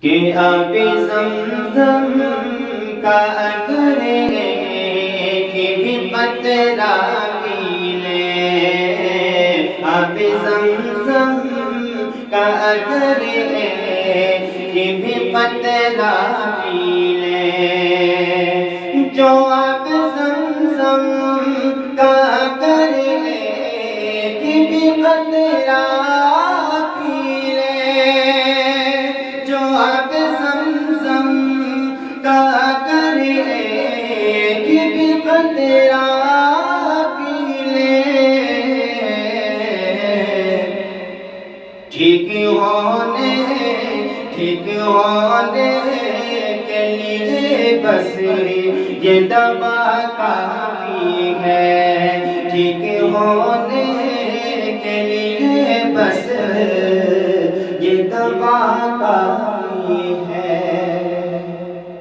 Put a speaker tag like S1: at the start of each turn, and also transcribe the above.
S1: کہ آب زمزم کا اگر ایک بھی قطرہ پی لے، آب زمزم کا اگر ایک بھی قطرہ پی لے، جو آب زمزم کا اگر ایک بھی قطرہ پی لے، جو آب زمزم کا اگر ایک بھی قطرہ پی لے، ٹھیک ہونے کے لیے بس یہ دوا کافی ہے، ٹھیک ہونے کے لیے بس یہ دوا کافی